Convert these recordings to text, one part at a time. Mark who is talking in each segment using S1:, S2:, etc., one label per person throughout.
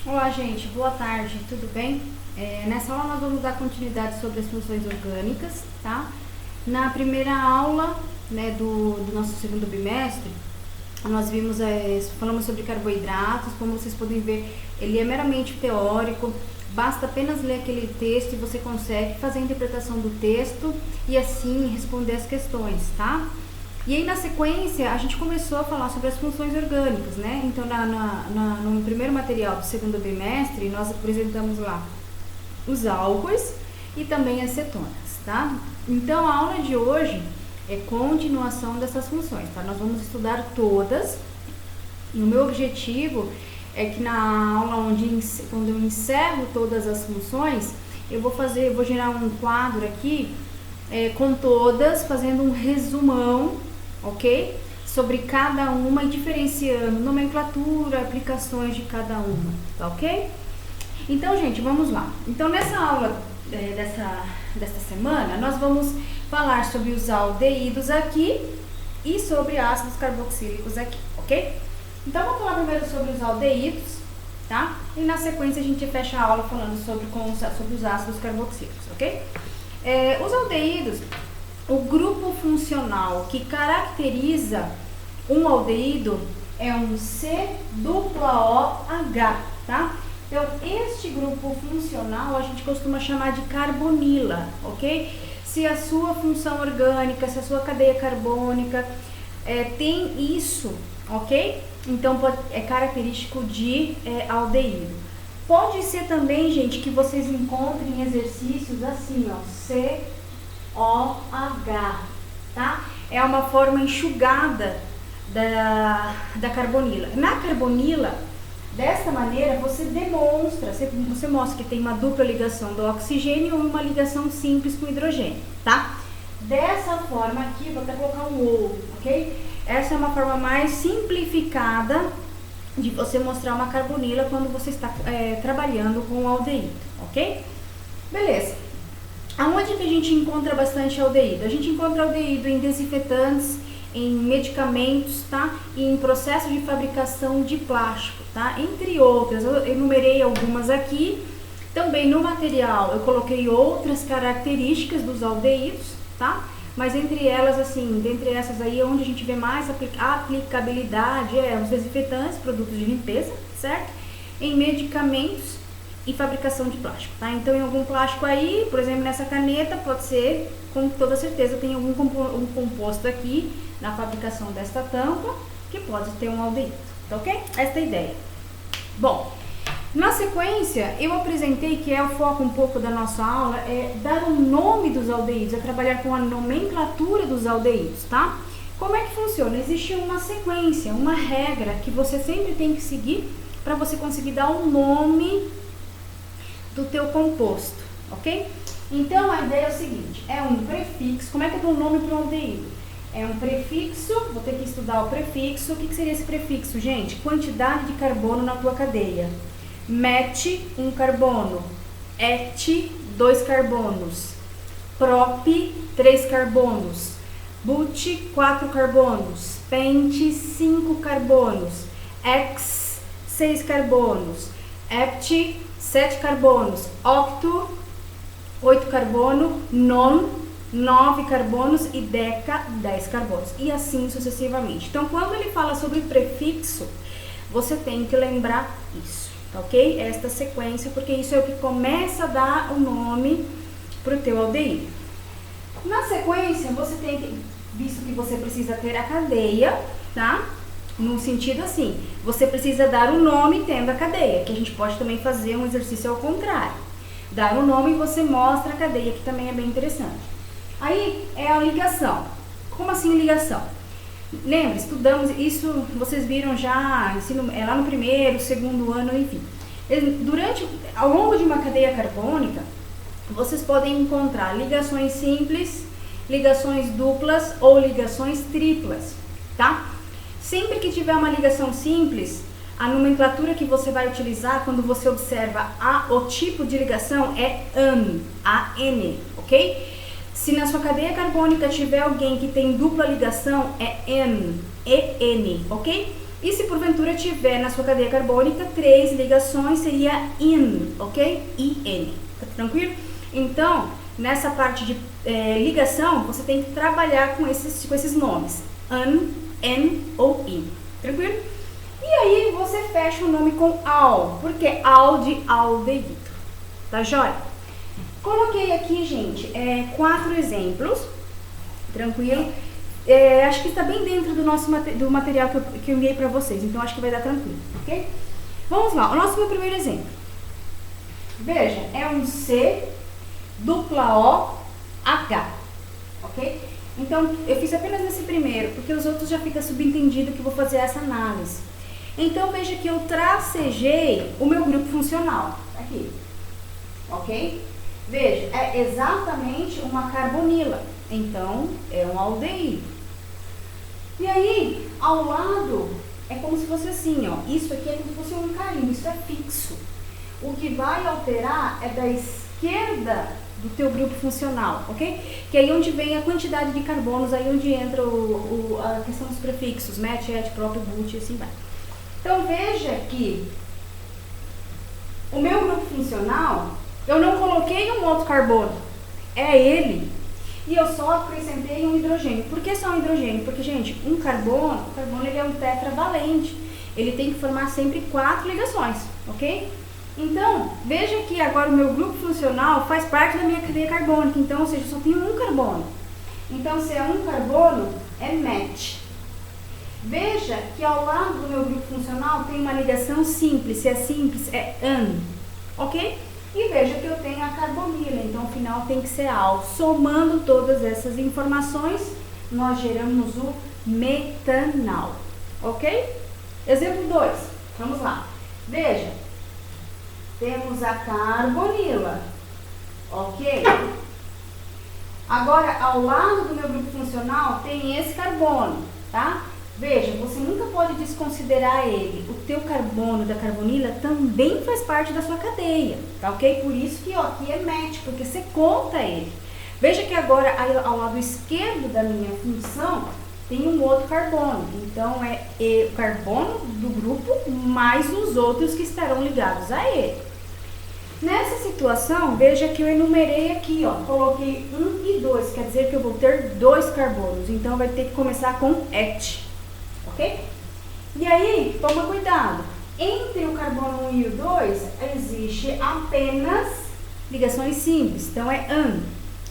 S1: Olá, gente, boa tarde, tudo bem? Nessa aula nós vamos dar continuidade sobre as funções orgânicas, tá? Na primeira aula, né, do nosso segundo bimestre, nós vimos, falamos sobre carboidratos. Como vocês podem ver, ele é meramente teórico, basta apenas ler aquele texto e você consegue fazer a interpretação do texto e assim responder as questões, tá? E aí na sequência a gente começou a falar sobre as funções orgânicas, né? Então no primeiro material do segundo bimestre nós apresentamos lá os álcoois e também as cetonas, tá? Então a aula de hoje é continuação dessas funções, tá? Nós vamos estudar todas e o meu objetivo é que na aula quando eu encerro todas as funções, eu vou gerar um quadro aqui com todas, fazendo um resumão, ok? Sobre cada uma e diferenciando nomenclatura, aplicações de cada uma, tá ok? Então, gente, vamos lá. Então, nessa aula desta semana, nós vamos falar sobre os aldeídos aqui e sobre ácidos carboxílicos aqui, ok? Então, vamos falar primeiro sobre os aldeídos, tá? E na sequência a gente fecha a aula falando sobre os ácidos carboxílicos, ok? Os aldeídos, o grupo funcional que caracteriza um aldeído é um C-O-H, tá? Então, este grupo funcional a gente costuma chamar de carbonila, ok? Se a sua função orgânica, se a sua cadeia carbônica tem isso, ok? Então, é característico de aldeído. Pode ser também, gente, que vocês encontrem exercícios assim, ó, C-O-H, tá? É uma forma enxugada da carbonila. Na carbonila, desta maneira, você mostra que tem uma dupla ligação do oxigênio ou uma ligação simples com hidrogênio, tá? Dessa forma aqui, vou até colocar um O, ok? Essa é uma forma mais simplificada de você mostrar uma carbonila quando você está trabalhando com o aldeído, ok? Beleza. Aonde que a gente encontra bastante aldeído? A gente encontra aldeído em desinfetantes, em medicamentos, tá? E em processo de fabricação de plástico, tá? Entre outras, eu enumerei algumas aqui. Também no material eu coloquei outras características dos aldeídos, tá? Mas dentre essas aí, onde a gente vê mais aplicabilidade os desinfetantes, produtos de limpeza, certo? Em medicamentos e fabricação de plástico, tá? Então, em algum plástico aí, por exemplo, nessa caneta, pode ser, com toda certeza, tem algum composto aqui na fabricação desta tampa que pode ter um aldeído, tá ok? Esta é a ideia. Bom, na sequência, eu apresentei, que é o foco um pouco da nossa aula, é dar o nome dos aldeídos, é trabalhar com a nomenclatura dos aldeídos, tá? Como é que funciona? Existe uma sequência, uma regra que você sempre tem que seguir para você conseguir dar o nome do teu composto, ok? Então, a ideia é o seguinte, é um prefixo. Como é que eu dou o nome para um aldeído? É um prefixo, vou ter que estudar o prefixo. O que seria esse prefixo, gente? Quantidade de carbono na tua cadeia. Met, 1 carbono. Et, 2 carbonos. Prop, 3 carbonos. But, 4 carbonos. Pent, 5 carbonos. Ex, 6 carbonos. Hept, 7 carbonos. Octo, 8 carbono. Non, 9 carbonos. E deca, 10 carbonos. E assim sucessivamente. Então, quando ele fala sobre prefixo, você tem que lembrar isso, ok? Esta sequência, porque isso é o que começa a dar o nome para o teu aldeído. Na sequência, você tem que, visto que você precisa ter a cadeia, tá? No sentido assim, você precisa dar o nome tendo a cadeia, que a gente pode também fazer um exercício ao contrário. Dar o nome e você mostra a cadeia, que também é bem interessante. Aí é a ligação. Como assim ligação? Lembra, estudamos isso, vocês viram já, lá no primeiro, segundo ano, enfim. Ao longo de uma cadeia carbônica, vocês podem encontrar ligações simples, ligações duplas ou ligações triplas, tá? Sempre que tiver uma ligação simples, a nomenclatura que você vai utilizar quando você observa o tipo de ligação é AN, ok? Se na sua cadeia carbônica tiver alguém que tem dupla ligação, é EN, ok? E se porventura tiver na sua cadeia carbônica 3 ligações, seria in, ok? IN, tá tranquilo? Então, nessa parte de ligação, você tem que trabalhar com esses nomes, an, en ou in, tranquilo? E aí você fecha o nome com al, porque al de aldeído, tá joia? Coloquei aqui, gente, 4 exemplos, tranquilo? Acho que está bem dentro do material que eu enviei para vocês, então acho que vai dar tranquilo, ok? Vamos lá, o nosso primeiro exemplo. Veja, é um C dupla O H, ok? Então, eu fiz apenas nesse primeiro, porque os outros já fica subentendido que eu vou fazer essa análise. Então, veja que eu tracejei o meu grupo funcional, aqui, ok? Veja, é exatamente uma carbonila, então é um aldeído. E aí, ao lado, é como se fosse assim, ó, isso aqui é como se fosse um carimbo, isso é fixo. O que vai alterar é da esquerda do teu grupo funcional, ok? Que é aí onde vem a quantidade de carbonos, aí onde entra a questão dos prefixos, met, et, prop, but e assim vai. Então, veja que o meu grupo funcional, eu não coloquei um outro carbono, é ele. E eu só acrescentei um hidrogênio. Por que só um hidrogênio? Porque, gente, o carbono ele é um tetravalente. Ele tem que formar sempre 4 ligações, ok? Então, veja que agora o meu grupo funcional faz parte da minha cadeia carbônica. Então, ou seja, só tenho um carbono. Então, se é um carbono, é met. Veja que ao lado do meu grupo funcional tem uma ligação simples. Se é simples, é an, ok? E veja que eu tenho a carbonila, então o final tem que ser al. Somando todas essas informações, nós geramos o metanal, ok? Exemplo 2, vamos lá. Veja, temos a carbonila, ok? Agora, ao lado do meu grupo funcional, tem esse carbono, tá? Veja, você nunca pode desconsiderar ele. O teu carbono da carbonila também faz parte da sua cadeia, tá ok? Por isso que ó, aqui é met, porque você conta ele. Veja que agora ao lado esquerdo da minha função tem um outro carbono. Então é o carbono do grupo mais os outros que estarão ligados a ele. Nessa situação, veja que eu enumerei aqui, ó, coloquei 1 e 2, quer dizer que eu vou ter 2 carbonos. Então vai ter que começar com et. Ok? E aí, toma cuidado. Entre o carbono 1 e o 2, existe apenas ligações simples. Então, é an,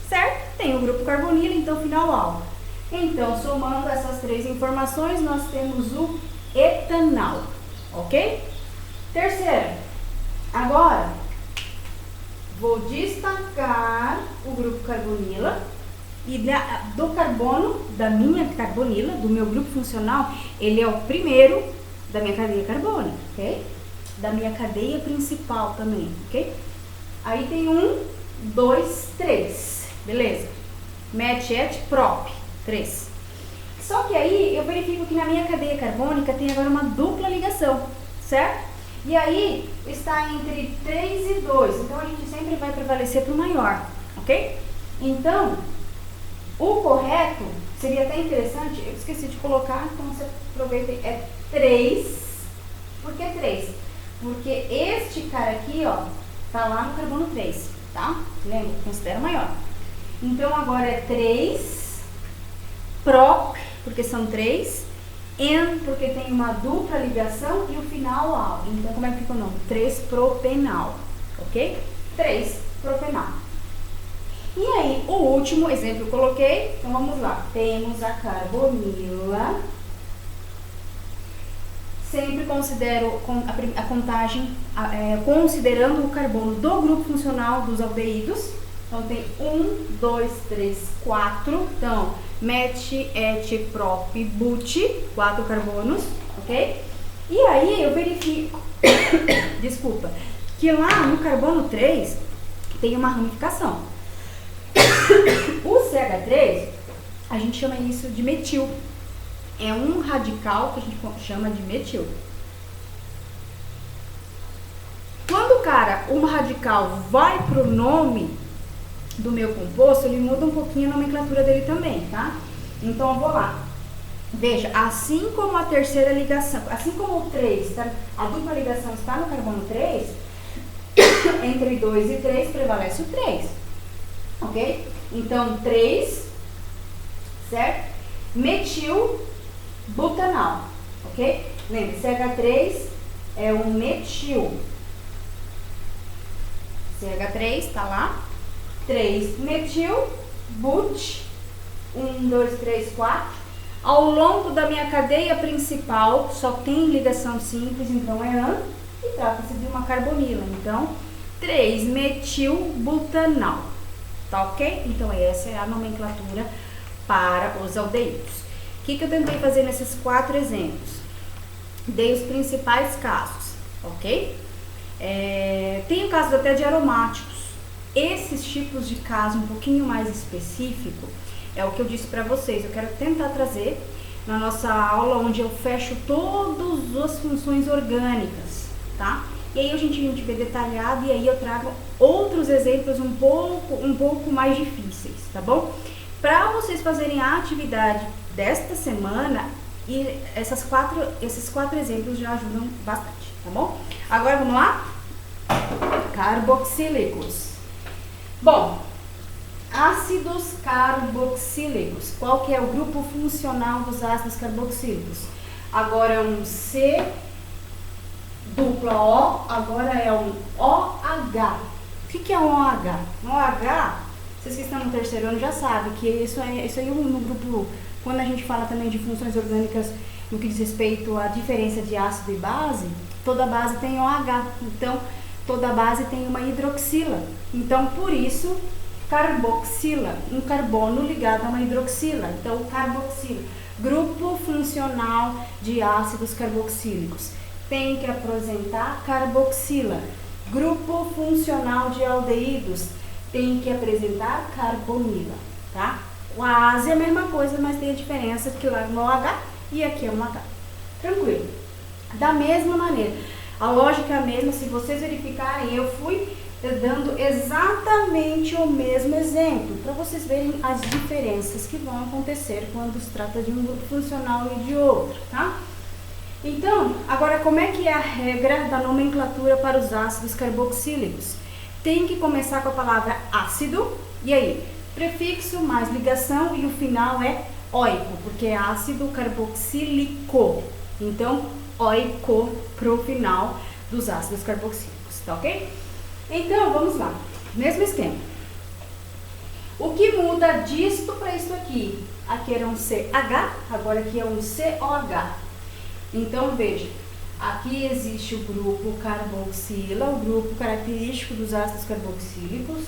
S1: certo? Tem o grupo carbonila, então, final al. Então, somando essas 3 informações, nós temos o etanal. Ok? Terceiro, agora, vou destacar o grupo carbonila. E do carbono, da minha carbonila, do meu grupo funcional, ele é o primeiro da minha cadeia carbônica, ok? Da minha cadeia principal também, ok? Aí tem 1, 2, 3, beleza? Met, et, prop, 3. Só que aí eu verifico que na minha cadeia carbônica tem agora uma dupla ligação, certo? E aí está entre 3 e 2, então a gente sempre vai prevalecer para o maior, ok? Então, o correto seria até interessante, eu esqueci de colocar, então você aproveita, é 3. Por que 3? Porque este cara aqui, ó, tá lá no carbono 3, tá? Lembra? Considera maior. Então agora é 3, prop, porque são 3, en, porque tem uma dupla ligação e o final al. Então como é que fica o nome? 3-propenal, ok? 3-propenal. E aí, o último exemplo eu coloquei, então vamos lá. Temos a carbonila. Sempre considero a contagem, considerando o carbono do grupo funcional dos aldeídos. Então, tem 1, 2, 3, 4. Então, met, et, prop, but, 4 carbonos, ok? E aí, eu verifico, desculpa, que lá no carbono 3 tem uma ramificação. O CH3, a gente chama isso de metil. É um radical que a gente chama de metil. Quando, cara, um radical vai pro nome do meu composto, ele muda um pouquinho a nomenclatura dele também, tá? Então, eu vou lá. Veja, assim como a terceira ligação, assim como o 3, tá? A dupla ligação está no carbono 3, entre 2 e 3 prevalece o 3, ok? Então, 3, certo? Metil butanal, ok? Lembra, CH3 é um metil. CH3, tá lá. 3 metil, but, 1, 2, 3, 4. Ao longo da minha cadeia principal, só tem ligação simples, então é AN, e trata-se de uma carbonila. Então, 3 metilbutanal, tá ok? Então, essa é a nomenclatura para os aldeídos. O que eu tentei fazer nesses 4 exemplos? Dei os principais casos, ok? Tem o caso até de aromáticos. Esses tipos de caso um pouquinho mais específico é o que eu disse para vocês. Eu quero tentar trazer na nossa aula onde eu fecho todas as funções orgânicas, tá? E aí a gente vê detalhado e aí eu trago outros exemplos um pouco mais difíceis, tá bom? Para vocês fazerem a atividade desta semana, e esses quatro exemplos já ajudam bastante, tá bom? Agora vamos lá? Carboxílicos. Bom, ácidos carboxílicos. Qual que é o grupo funcional dos ácidos carboxílicos? Agora é um C dupla O, agora é um OH. O que é um OH? Um OH, vocês que estão no terceiro ano já sabem que isso aí no grupo, quando a gente fala também de funções orgânicas no que diz respeito à diferença de ácido e base, toda base tem OH, então toda base tem uma hidroxila. Então, por isso, carboxila, um carbono ligado a uma hidroxila. Então, carboxila, grupo funcional de ácidos carboxílicos, tem que apresentar carboxila. Grupo funcional de aldeídos, tem que apresentar carbonila, tá? Quase a mesma coisa, mas tem a diferença que lá é um OH e aqui é um H. Tranquilo. Da mesma maneira, a lógica é a mesma. Se vocês verificarem, eu fui dando exatamente o mesmo exemplo, para vocês verem as diferenças que vão acontecer quando se trata de um grupo funcional e de outro, tá? Então, agora como é que é a regra da nomenclatura para os ácidos carboxílicos? Tem que começar com a palavra ácido, e aí, prefixo mais ligação e o final é oico, porque é ácido carboxílico. Então, oico pro final dos ácidos carboxílicos, tá ok? Então, vamos lá. Mesmo esquema. O que muda disto para isso aqui? Aqui era um CH, agora aqui é um COH. Então, veja, aqui existe o grupo carboxila, o grupo característico dos ácidos carboxílicos.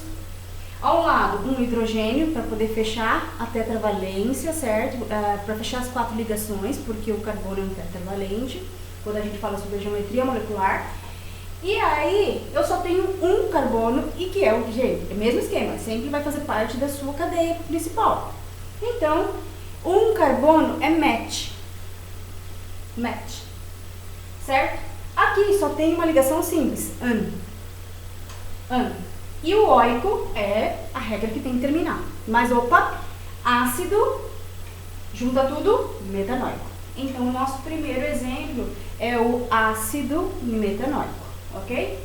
S1: Ao lado, um hidrogênio para poder fechar a tetravalência, certo? Para fechar as 4 ligações, porque o carbono é um tetravalente, quando a gente fala sobre a geometria molecular. E aí, eu só tenho um carbono, e que é o que, gente, é o mesmo esquema, sempre vai fazer parte da sua cadeia principal. Então, um carbono é match. Match. Certo? Aqui só tem uma ligação simples, an. E o oico é a regra que tem que terminar. Mas, opa, ácido, junta tudo, metanoico. Então, o nosso primeiro exemplo é o ácido metanoico, ok?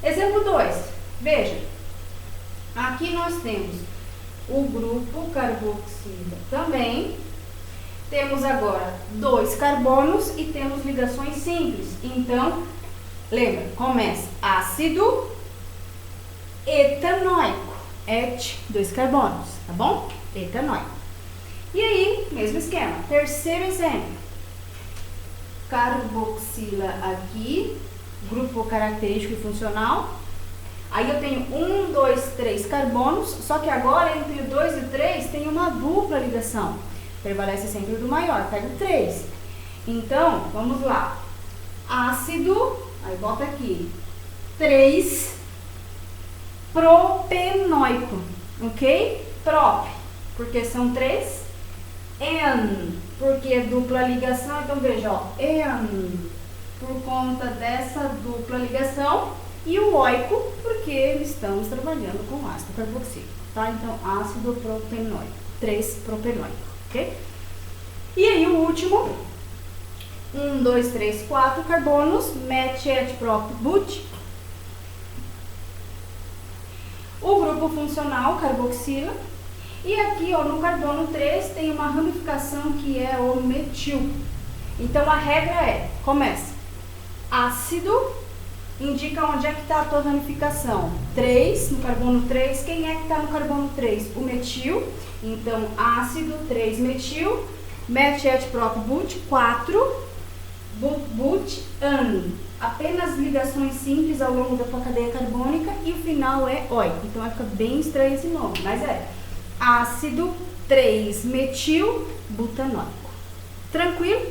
S1: Exemplo 2. Veja, aqui nós temos o grupo carboxila também. Temos agora 2 carbonos e temos ligações simples. Então, lembra, começa ácido etanoico. Et, 2 carbonos, tá bom? Etanoico. E aí, mesmo esquema. Terceiro exemplo. Carboxila aqui, grupo característico e funcional. Aí eu tenho 1, 2, 3 carbonos, só que agora entre o 2 e o 3 tem uma dupla ligação. Prevalece sempre o do maior, pega o 3. Então, vamos lá. Ácido, aí bota aqui, 3 propenoico, ok? Prop, porque são 3. En, porque é dupla ligação, então veja, ó, en, por conta dessa dupla ligação, e o oico, porque estamos trabalhando com ácido carboxílico, tá? Então, ácido propenoico, 3 propenoico, ok? E aí o último, 1, 2, 3, 4 carbonos, MET, ET, PROP, BUT. O grupo funcional, carboxila. E aqui, ó, no carbono 3 tem uma ramificação que é o metil. Então a regra é, começa, ácido, indica onde é que está a tua ramificação. 3, no carbono 3, quem é que está no carbono 3? O metil. Então ácido, 3 metil, MET, ET, PROP, BUT, 4, BUT, AN. Apenas ligações simples ao longo da tua cadeia carbônica e o final é OI. Então vai ficar bem estranho esse nome, mas é ácido 3 metil butanóico. Tranquilo?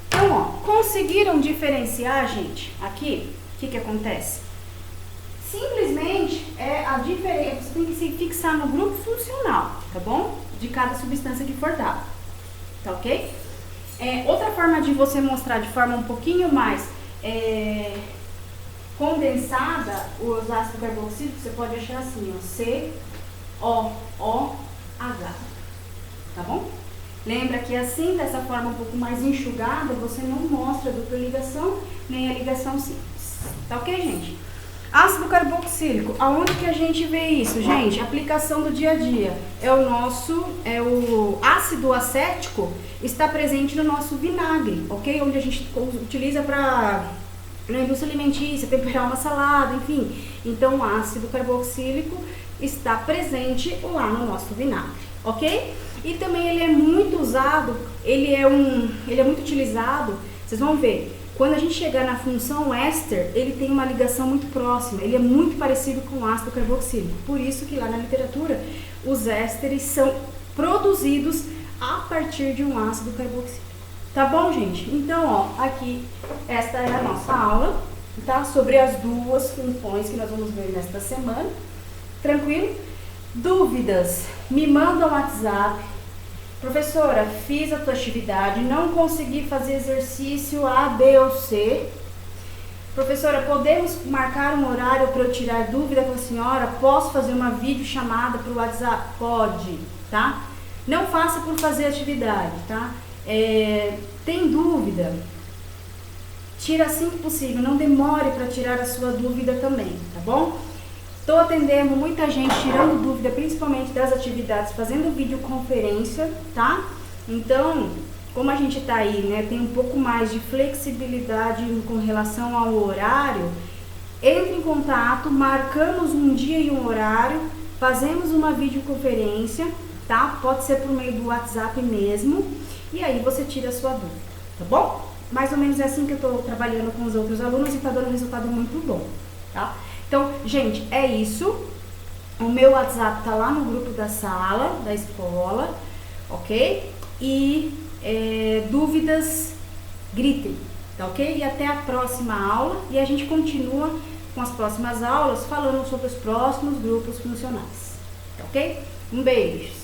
S1: Então, ó, conseguiram diferenciar, gente, aqui, o que acontece? Simplesmente é a diferença, você tem que se fixar no grupo funcional, tá bom? De cada substância que for dada, tá ok? Outra forma de você mostrar de forma um pouquinho mais condensada os ácidos carboxílicos, você pode achar assim, ó, COOH, tá bom? Lembra que assim, dessa forma um pouco mais enxugada, você não mostra a dupla ligação, nem a ligação simples, tá ok, gente? Ácido carboxílico, aonde que a gente vê isso, gente? Aplicação do dia a dia. O ácido acético está presente no nosso vinagre, ok? Onde a gente utiliza na indústria alimentícia, temperar uma salada, enfim. Então, o ácido carboxílico está presente lá no nosso vinagre, ok? E também ele é muito usado, ele é muito utilizado, vocês vão ver. Quando a gente chegar na função éster, ele tem uma ligação muito próxima, ele é muito parecido com o ácido carboxílico. Por isso que lá na literatura, os ésteres são produzidos a partir de um ácido carboxílico. Tá bom, gente? Então, ó, aqui, esta é a nossa aula, tá? Sobre as duas funções que nós vamos ver nesta semana. Tranquilo? Dúvidas? Me manda um WhatsApp. Professora, fiz a tua atividade, não consegui fazer exercício A, B ou C. Professora, podemos marcar um horário para eu tirar dúvida com a senhora? Posso fazer uma videochamada para o WhatsApp? Pode, tá? Não faça por fazer atividade, tá? Tem dúvida? Tira assim que possível, não demore para tirar a sua dúvida também, tá bom? Estou atendendo muita gente tirando dúvida, principalmente das atividades, fazendo videoconferência, tá? Então, como a gente está aí, né, tem um pouco mais de flexibilidade com relação ao horário, entre em contato, marcamos um dia e um horário, fazemos uma videoconferência, tá? Pode ser por meio do WhatsApp mesmo, e aí você tira a sua dúvida, tá bom? Mais ou menos é assim que eu estou trabalhando com os outros alunos e está dando um resultado muito bom, tá? Então, gente, é isso. O meu WhatsApp tá lá no grupo da sala, da escola, ok? E dúvidas, gritem, tá ok? E até a próxima aula. E a gente continua com as próximas aulas falando sobre os próximos grupos funcionais, tá ok? Um beijo!